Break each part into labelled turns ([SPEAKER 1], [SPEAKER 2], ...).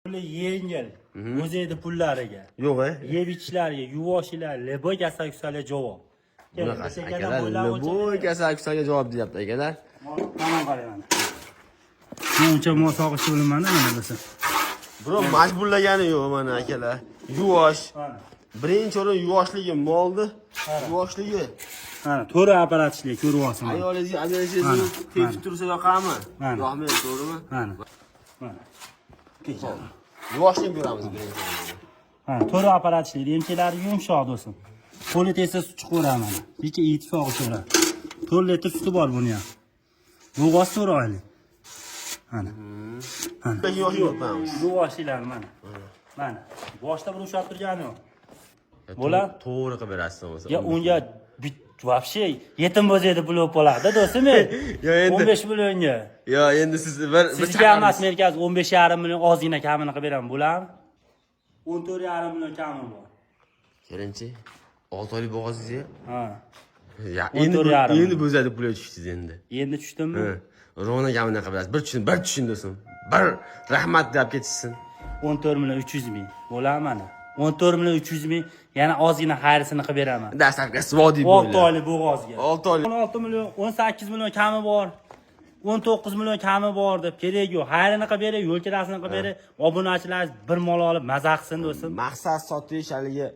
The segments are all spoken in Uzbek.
[SPEAKER 1] Puli yengil, o'zingni pullariga.
[SPEAKER 2] Yo'q,
[SPEAKER 1] Yeb ichishlarga, yuvoshlar, lebo kasal-kusalga javob.
[SPEAKER 2] Bunaqa akalar, bu kasal-kusalga javob deyapti akalar.
[SPEAKER 1] Mana qarayman. Buncha mol sog'ishni bilmayman mana bo'lsa.
[SPEAKER 2] Biroq majburlagani yo'q mana akalar. Yuvosh.
[SPEAKER 1] Mana.
[SPEAKER 2] Birinchi o'rin yuvoshligi moldi. Yuvoshligi.
[SPEAKER 1] Mana, to'ra apparatchilik ko'ryapsiz.
[SPEAKER 2] Ayolingizga ajoyib tepib tursa yoqami?
[SPEAKER 1] Mana.
[SPEAKER 2] Yo'qmi, to'g'rimi?
[SPEAKER 1] Mana. Mana.
[SPEAKER 2] Yuvoshlik ko'ramiz birinchi.
[SPEAKER 1] Ha, to'ra apparatchilik, emchalari yumshoq do'stim. Qo'li tegsa suv chiqaveradi mana. Kecha ittifoqi so'ra. 4 litr suti bor buni ham. Bo'g'oz so'raylik. Mana.
[SPEAKER 2] Mana. Yo'qmiz.
[SPEAKER 1] Yuvoshlar mana. Mana. Boshda bir ushlab turgani yo'q. Bo'ladi?
[SPEAKER 2] To'g'ri qilib berasiz o'zi.
[SPEAKER 1] Ya unga вообще yetim bo'lsaydi pul olib qoladi do'stim.
[SPEAKER 2] Yo endi
[SPEAKER 1] 15 millionga.
[SPEAKER 2] Yo endi siz bir
[SPEAKER 1] Sizga emas, merkaz 15,5 million ozgina kamini qilib beraman, bo'ladimi? 14,5 million kami bor.
[SPEAKER 2] Kelinchi 6 oylik bo'g'ozingiz.
[SPEAKER 1] Ha.
[SPEAKER 2] Ya endi bo'zadi pul tushdingiz endi.
[SPEAKER 1] Endi tushdimmi?
[SPEAKER 2] Rona kamini qilib berasiz. Bir tushun do'stim. Bir rahmat deb ketishsin.
[SPEAKER 1] 14 million 300 ming. Bo'ladimi mana? 14 million 300 ming yana ozgina xayrisini qilib beraman.
[SPEAKER 2] Dastlabki svodiy bo'ldi.
[SPEAKER 1] 6 oylik bo'g'ozga.
[SPEAKER 2] 6 oylik.
[SPEAKER 1] 16 million, 18 million kami bor. 19 million kami bor deb kerak yo'q. Xayrini qilib bering, yo'l kirasini qilib bering. Obunachilar bir mol olib maza qilsin do'stim.
[SPEAKER 2] Maqsad sotish haligi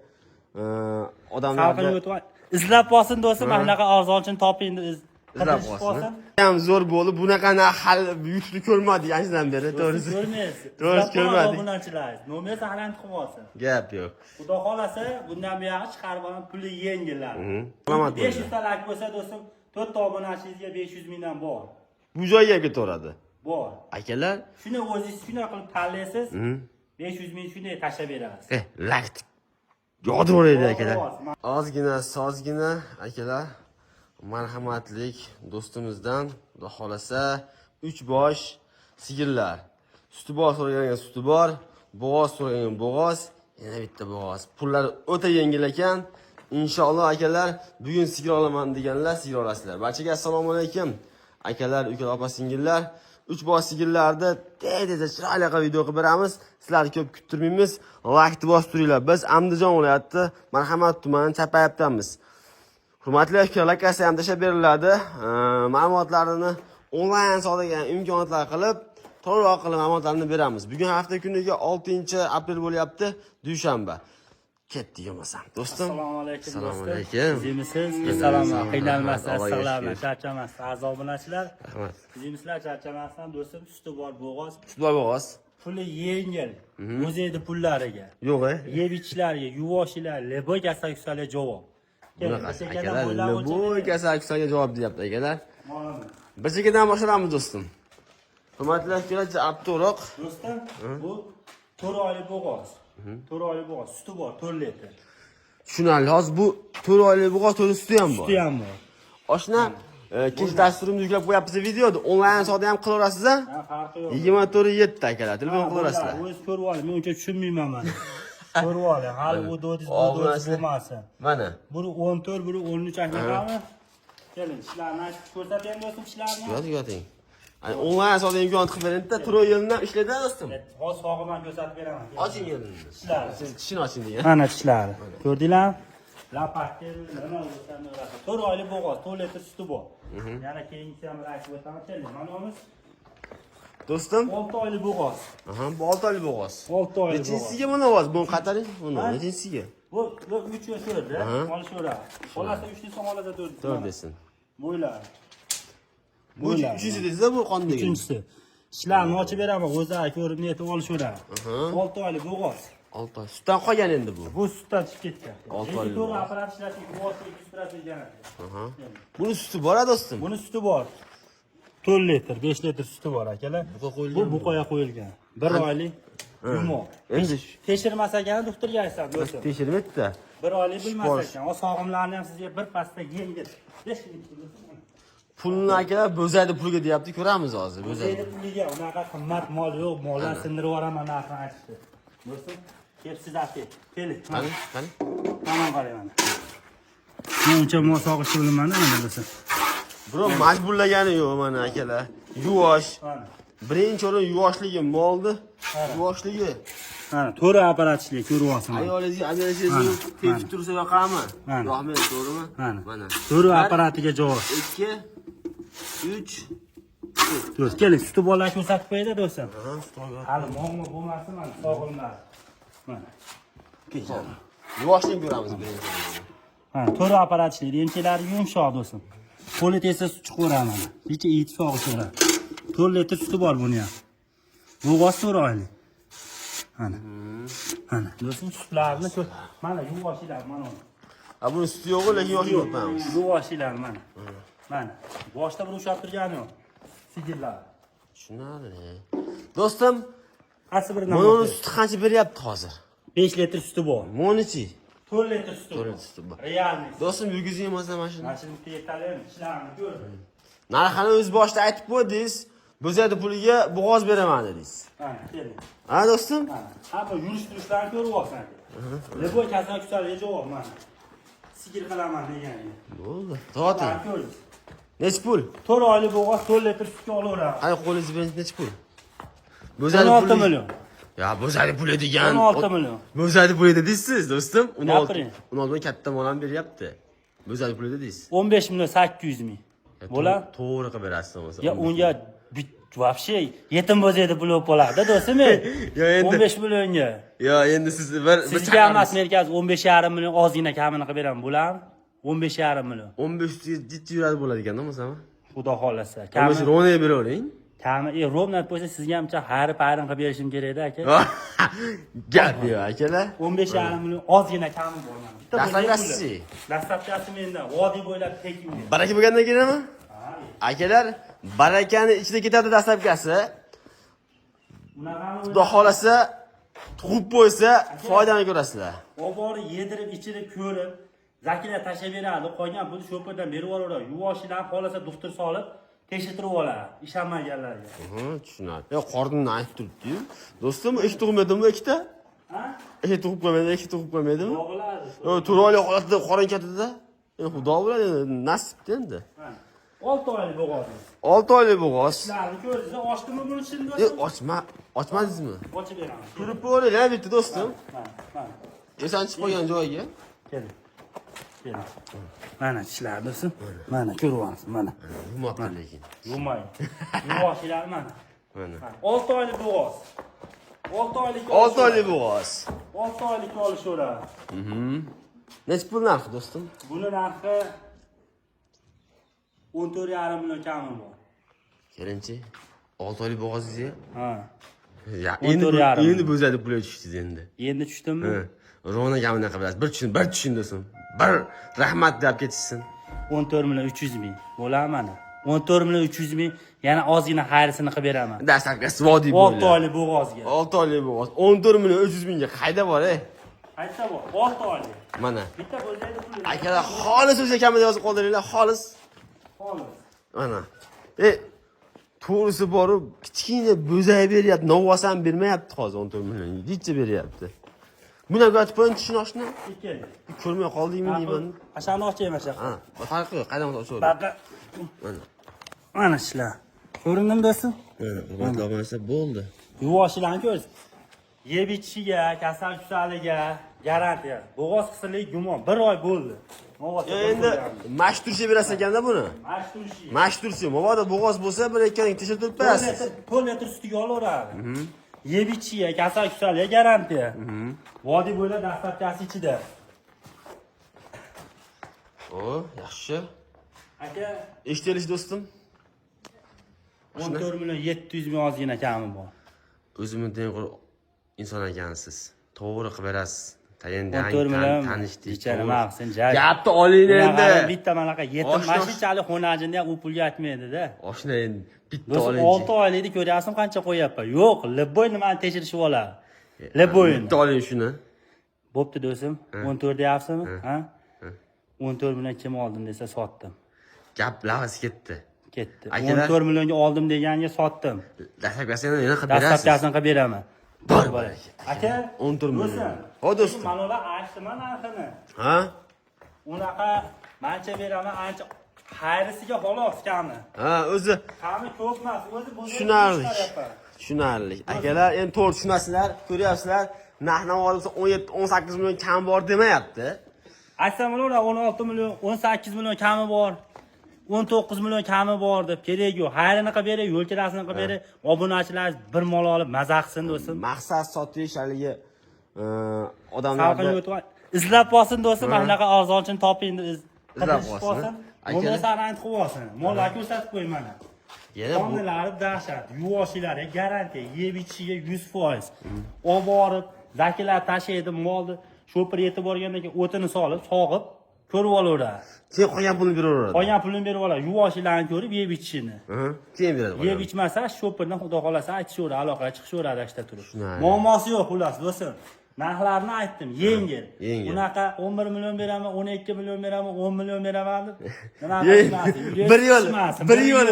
[SPEAKER 2] odamlarni
[SPEAKER 1] izlab olsin do'stim, mana bunaqa arzonchini toping
[SPEAKER 2] izlab olsin. Ham zo'r bo'ldi. Bunaqa hali yutni ko'rmadik anchadan beri, to'g'risi.
[SPEAKER 1] Ko'rmaysiz.
[SPEAKER 2] To'g'risi ko'rmadik.
[SPEAKER 1] Obunachilar, nomer saqlanib qilib olsin.
[SPEAKER 2] Gap yo'q.
[SPEAKER 1] Xudo xolasa, bundan buyog'i chiqarib olib puli yengillar. 500 ta lak bo'lsa do'stim, 4 ta obunachingizga 500 mingdan bor.
[SPEAKER 2] Bu joyga ketaveradi.
[SPEAKER 1] Bor.
[SPEAKER 2] Akalar,
[SPEAKER 1] Shuni o'zingiz shunday qilib tanlaysiz, 500 ming shunday tashlab berasiz.
[SPEAKER 2] lakt. Yodivoraydi akalar. Ozgina, sozgina akalar. Marhamatlik do'stimizdan, xudo xolasa, 3 bosh sigirlar. Suti bor so'ragan suti bor, bo'g'oz so'ragan bo'g'oz, yana bitta bo'g'oz. Pullar o'ta yengil ekan. Inshaalloh akalar, bugun sigir olaman deganlar sigir olasizlar. Barchaga assalomu alaykum. Akalar, ukalar, opa-singillar, 3 bosh sigirlarni tez-tez chiroyli qilib video qilib beramiz. Sizlarni ko'p kuttirmaymiz. Laykni bosib turinglar. Biz Andijon viloyati Marhamat tumani Chapayapdamiz. Hurmatli aka, lokatsiya ham tashlab beriladi. Ma'lumotlarini onlayn sotadigan imkoniyatlar qilib, to'g'riroq qilib ma'lumotlarni beramiz. Bugun hafta kuniga 6-aprel bo'lyapti, dushanba. Ketdik bo'lmasam. Do'stim.
[SPEAKER 1] Assalomu alaykum.
[SPEAKER 2] Assalomu alaykum.
[SPEAKER 1] Sizimisiz? Assalomu qiynalmasiz, assalomu charchamas, a'zo obunachilar.
[SPEAKER 2] Rahmat.
[SPEAKER 1] Sizimizlar charchamasdan do'stim, suti bor bo'g'oz.
[SPEAKER 2] Suti bor bo'g'oz.
[SPEAKER 1] Puli yengil, o'zingni pullariga.
[SPEAKER 2] Yo'q,
[SPEAKER 1] Yeb ichishlarga, yuvoshlar, lebo kasal-kusalga javob.
[SPEAKER 2] Bunaqa akalar, bu kasal-kusalga javob deyapti akalar.
[SPEAKER 1] Mana.
[SPEAKER 2] Bir chekkadan boshlaymiz do'stim. Hurmatli akalar, Abduroq.
[SPEAKER 1] Do'stim, bu 4 oylik bo'g'oz. 4 oylik bo'g'oz, suti bor 4 litr.
[SPEAKER 2] Tushunarli. Hozir bu 4 oylik bo'g'oz, 4 suti ham bor.
[SPEAKER 1] Suti ham bor.
[SPEAKER 2] Oshna, kech dasturimizni yuklab qo'yapmiz videoni. Onlayn savdo ham qilaverasiz a?
[SPEAKER 1] Ha, farqi yo'q.
[SPEAKER 2] 24/7 akalar, telefon qilaverasizlar.
[SPEAKER 1] O'z ko'rib oling, men uncha tushunmayman mana. Ko'rib oling, hali u do'diz bo'lmasin.
[SPEAKER 2] Mana.
[SPEAKER 1] Buni 14, buni 13 anaqami? Keling, ishlarni aytib ko'rsataymi do'stim ishlarni?
[SPEAKER 2] Yoting. Onlayn savdo imkoniyati qilib beringda, 4 yildan ishlaydi do'stim.
[SPEAKER 1] Hozir sog'imdan ko'rsatib beraman.
[SPEAKER 2] Oching endi.
[SPEAKER 1] Ishlar.
[SPEAKER 2] Siz tishini oching degan.
[SPEAKER 1] Mana tishlari. Ko'rdinglarmi? Lapatel, nima o'zini o'rasi. 4 oylik bo'g'oz, 4 litr suti bor. Yana keyingisi ham aytib o'taman, keling. Mana o'miz.
[SPEAKER 2] Do'stim,
[SPEAKER 1] 6 oylik bo'g'oz.
[SPEAKER 2] Aha, bu 6 oylik bo'g'oz.
[SPEAKER 1] 6 oylik bo'g'oz.
[SPEAKER 2] Nechinchisiga buni ovoz? Buni qataring. Buni nechinchisiga?
[SPEAKER 1] Bu 3 yo'sirdi, olishaveradi. Xolasa 3 desin, xolasa 4 desin.
[SPEAKER 2] 4 desin.
[SPEAKER 1] Bo'ylar.
[SPEAKER 2] Bu 3-chi desa bu qanday?
[SPEAKER 1] 3-chi. Ishlarni ochib beraman, o'zlari ko'rib netib olishaveradi. 6 oylik bo'g'oz.
[SPEAKER 2] 6 oy. Sutdan qolgan endi bu.
[SPEAKER 1] Bu sutdan chiqib ketgan.
[SPEAKER 2] 6 oylik.
[SPEAKER 1] To'g'ri apparat ishlashning quvvati 200% ekan.
[SPEAKER 2] Buni suti bor do'stim.
[SPEAKER 1] Buni suti bor. 4 litr, 5 litr suti bor akalar. Bu buqoya qo'yilgan. 1 oylik yumoq.
[SPEAKER 2] Endi
[SPEAKER 1] Tekshirmas ekan, doktorga aytsam do'stim.
[SPEAKER 2] tekshirmaydi-da.
[SPEAKER 1] 1 oylik bilmas ekan. O sog'imlarni ham sizga bir pasda yengil.
[SPEAKER 2] Pulni akalar bo'zadi pulga deyapti, ko'ramiz hozir.
[SPEAKER 1] Bo'zadi puliga unaqa qimmat mol yo'q, moldan sindirib yuboraman narxini aytishdi. Do'stim, kelib siz ayting. Keling.
[SPEAKER 2] Qani?
[SPEAKER 1] Tamam qarayman. Men uncha mol sog'ishni bilmayman mana do'stim.
[SPEAKER 2] Biroq majburlagani yo'q mana akalar. Yuvosh.
[SPEAKER 1] Mana.
[SPEAKER 2] Birinchi o'rin yuvoshligi molni. Yuvoshligi.
[SPEAKER 1] Mana to'ri apparatchilik ko'ryapsiz.
[SPEAKER 2] Ayolingizga adreshingizni tepib tursa yoqami?
[SPEAKER 1] Mana.
[SPEAKER 2] Rahmat, to'g'rimi?
[SPEAKER 1] Mana. To'ri apparatiga javob.
[SPEAKER 2] 2 3
[SPEAKER 1] Do'st, keling, suti bolalar ko'rsatib qo'yadi do'stim.
[SPEAKER 2] Ha, stolga.
[SPEAKER 1] Hali muammo bo'lmasin, mana sog'ilmadi. Mana.
[SPEAKER 2] Yuvoshligi ko'ramiz birinchi.
[SPEAKER 1] Mana, to'ri apparatchilik remchalari yumshoq do'stim. Qo'li tegsa suv chiqaveradi mana. Kecha ittifoqi so'radi. 4 litr suti bor buni ham. Bo'g'oz so'rayli. Mana. Mana, do'stim sutlarni mana yuvoshilar mana.
[SPEAKER 2] Buni suti yo'q, lekin yosh yo'qmiz.
[SPEAKER 1] Yuvoshilar mana. Mana. Boshda bir ushlab turgani yo'q. Sigirlar.
[SPEAKER 2] Tushunadi. Do'stim,
[SPEAKER 1] Qaysi biridan?
[SPEAKER 2] buni suti qancha beryapti hozir?
[SPEAKER 1] 5 litr suti bor.
[SPEAKER 2] Monichi.
[SPEAKER 1] 4 litr suti.
[SPEAKER 2] 4 litr suti bor.
[SPEAKER 1] Realniy.
[SPEAKER 2] Do'stim, yurgizing emasdan mashina.
[SPEAKER 1] Mashinani yetalib, ishlarni ko'r.
[SPEAKER 2] Narxini o'z boshida aytib qo'ydingiz. Bo'zadi puliga bo'g'oz beraman dedingiz.
[SPEAKER 1] Mana, keling.
[SPEAKER 2] Ha, do'stim?
[SPEAKER 1] Mana, hamma yurish turishlarni ko'ryapsan. Leboy kasal kusalga javob mana. Sigir qilaman deganingiz.
[SPEAKER 2] Bo'ldi. To'g'ri.
[SPEAKER 1] Ko'ring.
[SPEAKER 2] Necha pul?
[SPEAKER 1] 4 oylik bo'g'oz 4 litr sutga olaveradi.
[SPEAKER 2] Qani qo'lingiz bilan necha pul?
[SPEAKER 1] 16 million.
[SPEAKER 2] Ya, bo'zadi puli degan.
[SPEAKER 1] 16 million.
[SPEAKER 2] Bo'zadi puli dedingiz, do'stim. 16.
[SPEAKER 1] Gapiring.
[SPEAKER 2] 16 million katta molam beryapti. Bo'zadi puli dedingiz.
[SPEAKER 1] 15 million 800 ming. Bo'ladi?
[SPEAKER 2] To'g'ri qilib berasiz bo'lsa.
[SPEAKER 1] Ya unga вообще yetim bo'lsaydi pul olib qoladi do'stim.
[SPEAKER 2] Yo, endi
[SPEAKER 1] 15 millionga.
[SPEAKER 2] Yo, endi siz bir
[SPEAKER 1] Sizga emas, menga 15,5 million ozgina kamini qilib beraman, bo'ladimi? 15,5 million.
[SPEAKER 2] 15 jitti yuradi bo'ladi ekan-da, bo'lsa-mi?
[SPEAKER 1] Xudo xolasa.
[SPEAKER 2] 15 rona beravering.
[SPEAKER 1] Kami, rovnat bo'lsa sizga hamcha harib ayrim qilib berishim kerak-da, aka.
[SPEAKER 2] Gap yo, akalar.
[SPEAKER 1] 15,5 million ozgina kami bor mana.
[SPEAKER 2] Dastlabkasi.
[SPEAKER 1] Dastlabkasi mendan vodiy bo'ylab tekin.
[SPEAKER 2] Baraka bo'lgandan keyinmi?
[SPEAKER 1] Ha.
[SPEAKER 2] Akalar, barakani ichida ketadi dastlabkasi.
[SPEAKER 1] Bunaqani
[SPEAKER 2] Xudo xolasa tug'ib qo'ysa, foydani ko'rasizlar.
[SPEAKER 1] Obori yedirib, ichirib, ko'rib, zakina tashlab beradi. Qolgan pulni sho'pirdan berib yuboradi. Yuvoshidan xolasa doktor solib tekshirtirib oladi. Ishonmaganlarga.
[SPEAKER 2] Tushunadi. Yo, qornimni aytib turibdi-yu. Do'stim, ikki tug'madimi ikkita?
[SPEAKER 1] Ha?
[SPEAKER 2] Ikki tug'ib qo'ymaydi, ikki tug'ib qo'ymaydimi?
[SPEAKER 1] Bo'ladi.
[SPEAKER 2] Yo, to'rali holatda qorin katada. Xudo biladi, nasibda endi.
[SPEAKER 1] 6 oylik bo'g'oz.
[SPEAKER 2] 6 oylik bo'g'oz.
[SPEAKER 1] Sizlarni ko'rdingiz, ochdimi buni shunda?
[SPEAKER 2] Ochmadingizmi?
[SPEAKER 1] Ochib beraman.
[SPEAKER 2] Ko'rib ko'ring, bitta do'stim.
[SPEAKER 1] Mana.
[SPEAKER 2] Esan chiqib qolgan joyiga.
[SPEAKER 1] Keling. Keling. Mana ishlar do'stim. Mana ko'ryapsiz, mana.
[SPEAKER 2] Yumaqlar lekin.
[SPEAKER 1] Yumay. Yuvoshilar mana.
[SPEAKER 2] Mana.
[SPEAKER 1] 6 oylik bo'g'oz. 6 oylik.
[SPEAKER 2] 6 oylik bo'g'oz.
[SPEAKER 1] 6 oylik olishaveradi.
[SPEAKER 2] Necha pul narxi do'stim?
[SPEAKER 1] Buni narxi 14,5 million kami bor.
[SPEAKER 2] Kelinchi. 6 oylik bo'g'ozingizga?
[SPEAKER 1] Ha.
[SPEAKER 2] Ya,
[SPEAKER 1] 14,5
[SPEAKER 2] endi bo'zadi pul tushdingiz endi.
[SPEAKER 1] Endi tushdimmi?
[SPEAKER 2] Rona gamini qilasiz. Bir tushun do'stim. Bir rahmat deb ketishsin.
[SPEAKER 1] 14 million 300 ming. Bo'ladimi mana? 14 million 300 ming, yana ozgina xayrisini qilib beraman.
[SPEAKER 2] Dastlabkasi vodiy
[SPEAKER 1] 6 oylik bo'g'ozga.
[SPEAKER 2] 6 oylik bo'g'oz. 14 million 300 mingga qayda bor,
[SPEAKER 1] Qayerda bor? 6 oylik.
[SPEAKER 2] Mana.
[SPEAKER 1] Bitta bo'lsaydi puli.
[SPEAKER 2] Akalar, xolis o'sha kamida yozib qoldiringlar, xolis.
[SPEAKER 1] Xolis.
[SPEAKER 2] Mana. To'g'risi borib, kichkina bo'zay beryapti, novvosan bermayapti hozir 14 million. Yigitcha beryapti. Buni aytib qo'ying, tushunishni.
[SPEAKER 1] Ikkala.
[SPEAKER 2] Ko'rmay qoldingmi deyman.
[SPEAKER 1] Qashani ochib emas yo'q.
[SPEAKER 2] Ha, farqi yo'q, qaydan o'tib
[SPEAKER 1] Baqa.
[SPEAKER 2] Mana.
[SPEAKER 1] Mana ishlar. Ko'rindimi do'stim?
[SPEAKER 2] Mana, hurmatli bo'ldi.
[SPEAKER 1] Yuvoshilarni ko'rsiz. Yeb ichishiga, kasal kusaliga garantiya. Bo'g'oz qisirlik gumon 1 oy bo'ldi.
[SPEAKER 2] Endi mash turshi berasiz ekanda buni.
[SPEAKER 1] Mash turshi.
[SPEAKER 2] Mash turshi, mabodo bo'g'oz bo'lsa, bir ikkaning tekshirib berasiz.
[SPEAKER 1] 4 litr sutiga olaveradi. Yeb ichishiga, kasal kusaliga garantiya. Vodiy bo'ylab dastlabkasi ichida.
[SPEAKER 2] O, yaxshi.
[SPEAKER 1] Aka,
[SPEAKER 2] Eshitilish do'stim.
[SPEAKER 1] 14 million 700 ming ozgina kami bor.
[SPEAKER 2] O'zimni tengqur inson ekansiz. To'g'ri qilib berasiz. Tayindan
[SPEAKER 1] 14 million
[SPEAKER 2] tanishdik.
[SPEAKER 1] nima qilsin, jay.
[SPEAKER 2] Gapni oling endi.
[SPEAKER 1] Bitta manaqa yetim mashinchalik xonajinda ham u pulga aytmaydi-da.
[SPEAKER 2] Oshna endi bitta
[SPEAKER 1] Do'stim
[SPEAKER 2] oling.
[SPEAKER 1] 6 oylikni ko'ryapsizmi qancha qo'yapman? Yo'q, Leboy nimani tekshirishib oladi. Leboyni.
[SPEAKER 2] Bitta oling shuni.
[SPEAKER 1] Bo'pti do'stim, 14 deyapsizmi? Ha? 14 million kim oldim desa sotdim.
[SPEAKER 2] Gap lavasi ketdi.
[SPEAKER 1] Ketdi.
[SPEAKER 2] Akalar-
[SPEAKER 1] 14 millionga oldim deganiga sotdim.
[SPEAKER 2] Dastlabkasini yana qilib berasiz.
[SPEAKER 1] Dastlabkasini qilib beraman.
[SPEAKER 2] Bor.
[SPEAKER 1] Aka,
[SPEAKER 2] 14 million.
[SPEAKER 1] do'stim.
[SPEAKER 2] Ho do'stim.
[SPEAKER 1] Manolar aytdiman narxini.
[SPEAKER 2] Ha?
[SPEAKER 1] Unaqa mancha beraman, ancha Xayrisiga xolos kami.
[SPEAKER 2] Ha, o'zi
[SPEAKER 1] Kami ko'p emas, o'zi bu.
[SPEAKER 2] tushunarli. Tushunarli. Akalar, endi to'g'ri tushunasizlar, ko'ryapsizlar. Narx-navosi 17-18 million kam bor demayapti.
[SPEAKER 1] Aytsam bo'lar 16 million, 18 million kami bor. 19 million kami bor deb kerak yo'q. Xayrini qilib bering, yo'l kirasini qilib bering. Obunachilar bir mol olib maza qilsin do'stim.
[SPEAKER 2] Maqsad sotish haligi
[SPEAKER 1] Salqin
[SPEAKER 2] odamlarni
[SPEAKER 1] o'tib izlab olsin do'stim, mana shunaqa arzonchini toping,
[SPEAKER 2] izlab olsin.
[SPEAKER 1] Buni sarant qilib olsin. Mollar ko'rsatib qo'yman.
[SPEAKER 2] Yana bu
[SPEAKER 1] Qonlari dahshat, yuvoshlari garantiya, yeb ichishiga 100%. Olib borib, zakilar tashlaydi molni, shopir yetib borgandan keyin o'tini solib, sog'ib, ko'rib olaveradi.
[SPEAKER 2] keyin qolgan pulni beraveradi.
[SPEAKER 1] Qolgan pulini berib oladi, yuvoshlarini ko'rib, yeb ichishini.
[SPEAKER 2] Keyin beradi.
[SPEAKER 1] Yeb ichmasa, shopirdan xudo xolasa aytishaveradi, aloqaga chiqishaveradi ashta turib.
[SPEAKER 2] Shunday.
[SPEAKER 1] Muammosi yo'q, xullas, do'stim. Narxlarni aytdim, yengil.
[SPEAKER 2] Yengil.
[SPEAKER 1] Unaqa 11 million beraman, 12 million beraman, 10 million beraman deb. Nima
[SPEAKER 2] Bir yo'l, bir yo'l.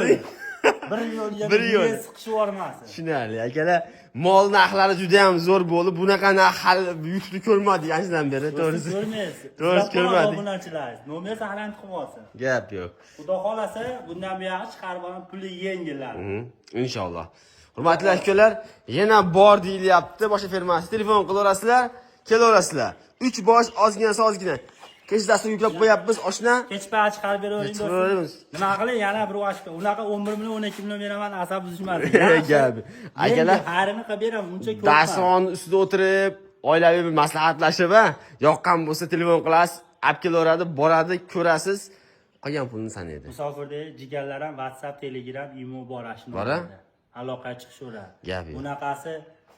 [SPEAKER 1] Bir yo'l siqishib yormasin.
[SPEAKER 2] Tushunarli. Akalar, mol narxlari juda ham zo'r bo'ldi. Bunaqa narx hali YouTube'da ko'rmadik anchadan beri, to'g'risi.
[SPEAKER 1] Ko'rmaysiz.
[SPEAKER 2] To'g'risi ko'rmadik.
[SPEAKER 1] Obunachilar, nomer saqlanib qilib olsin.
[SPEAKER 2] Gap yo'q.
[SPEAKER 1] Xudo xolasa, bundan buyog'i chiqarib olib puli yengillar.
[SPEAKER 2] Inshaalloh. Hurmatli akalar, yana bor deyilyapti boshqa fermasi. Telefon qilaverasizlar, kelaverasizlar. 3 bosh ozgina. Kech dastur yuklab qo'yapmiz, oshna.
[SPEAKER 1] Kechpa chiqarib beravering do'stlar. Nima qiling, yana bir ochqa. Unaqa 11 million, 12 million beraman, asab buzishmasin.
[SPEAKER 2] Gap. Akalar,
[SPEAKER 1] xayrini qilib beraman, uncha ko'p.
[SPEAKER 2] daston ustida o'tirib, oilaviy bir maslahatlashib, yoqqan bo'lsa telefon qilasiz, olib kelaveradi, boradi, ko'rasiz. Qolgan pulni sanaydi.
[SPEAKER 1] Musofirda jigarlar ham WhatsApp, Telegram, Imo bor ashuna.
[SPEAKER 2] Bora?
[SPEAKER 1] Aloqa chiqishaveradi.
[SPEAKER 2] Gap yo'q.
[SPEAKER 1] Bunaqasi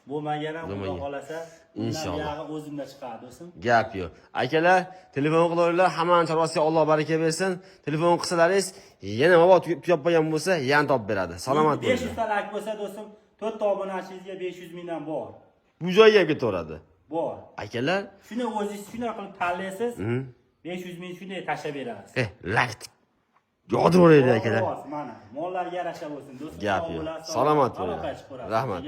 [SPEAKER 1] bo'lmagan ham xudo xolasa,
[SPEAKER 2] Inshaalloh.
[SPEAKER 1] o'zimda chiqadi do'stim.
[SPEAKER 2] Gap yo'q. Akalar, telefon qilaveringlar, hammaning chorvasiga Alloh baraka bersin. Telefon qilsalaringiz, yana mabot tuyab qo'ygan bo'lsa, yana topib beradi. Salomat bo'ling.
[SPEAKER 1] 500 ta like bo'lsa do'stim, 4 ta obunachingizga 500 mingdan bor.
[SPEAKER 2] Bu joyga ham ketaveradi.
[SPEAKER 1] Bor.
[SPEAKER 2] Akalar,
[SPEAKER 1] Shuni o'zingiz shunday qilib tanlaysiz, 500 ming shunday tashlab berasiz.
[SPEAKER 2] like yodiravering akalar.
[SPEAKER 1] Mana, mollarga yarasha bo'lsin do'stim.
[SPEAKER 2] Gap yo'q. Salomat bo'ling. Rahmat.